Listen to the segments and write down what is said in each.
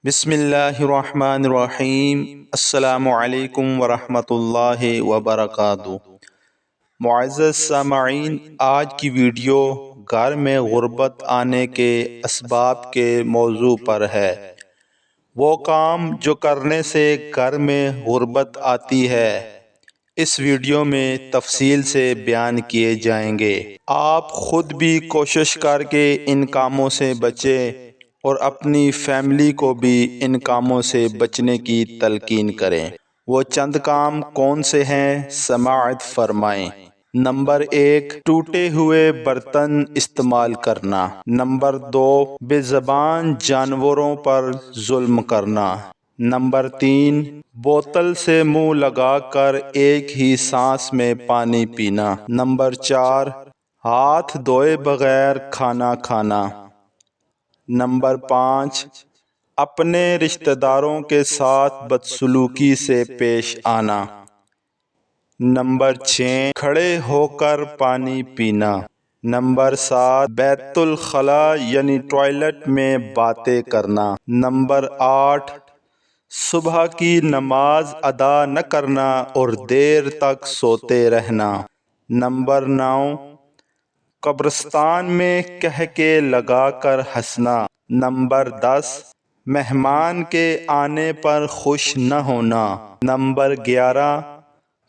بسم اللہ الرحمن الرحیم۔ السلام علیکم ورحمۃ اللہ وبرکاتہ۔ معزز سامعین، آج کی ویڈیو گھر میں غربت آنے کے اسباب کے موضوع پر ہے۔ وہ کام جو کرنے سے گھر میں غربت آتی ہے، اس ویڈیو میں تفصیل سے بیان کیے جائیں گے۔ آپ خود بھی کوشش کر کے ان کاموں سے بچیں اور اپنی فیملی کو بھی ان کاموں سے بچنے کی تلقین کریں۔ وہ چند کام کون سے ہیں، سماعت فرمائیں۔ نمبر 1، ٹوٹے ہوئے برتن استعمال کرنا۔ نمبر 2، بے زبان جانوروں پر ظلم کرنا۔ نمبر 3، بوتل سے منہ لگا کر ایک ہی سانس میں پانی پینا۔ نمبر 4، ہاتھ دھوئے بغیر کھانا کھانا۔ نمبر 5، اپنے رشتہ داروں کے ساتھ بدسلوکی سے پیش آنا۔ نمبر 6، کھڑے ہو کر پانی پینا۔ نمبر 7، بیت الخلاء یعنی ٹوائلٹ میں باتیں کرنا۔ نمبر 8، صبح کی نماز ادا نہ کرنا اور دیر تک سوتے رہنا۔ نمبر 9، قبرستان میں قہقہے لگا کر ہنسنا۔ نمبر 10، مہمان کے آنے پر خوش نہ ہونا۔ نمبر 11،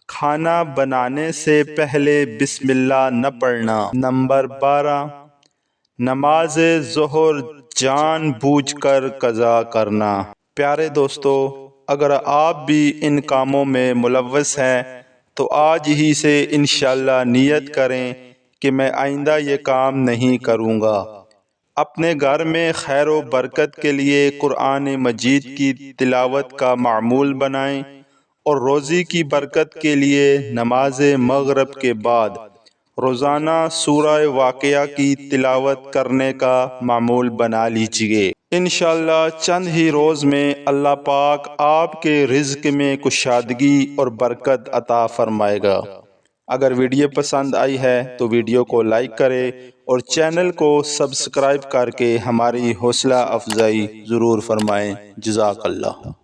کھانا بنانے سے پہلے بسم اللہ نہ پڑھنا۔ نمبر 12، نماز ظہر جان بوجھ کر قضا کرنا۔ پیارے دوستو، اگر آپ بھی ان کاموں میں ملوث ہیں تو آج ہی سے انشاءاللہ نیت کریں کہ میں آئندہ یہ کام نہیں کروں گا۔ اپنے گھر میں خیر و برکت کے لیے قرآن مجید کی تلاوت کا معمول بنائیں اور روزی کی برکت کے لیے نماز مغرب کے بعد روزانہ سورہ واقعہ کی تلاوت کرنے کا معمول بنا لیجئے۔ انشاءاللہ چند ہی روز میں اللہ پاک آپ کے رزق میں کشادگی اور برکت عطا فرمائے گا۔ اگر ویڈیو پسند آئی ہے تو ویڈیو کو لائک کریں اور چینل کو سبسکرائب کر کے ہماری حوصلہ افزائی ضرور فرمائیں۔ جزاک اللہ۔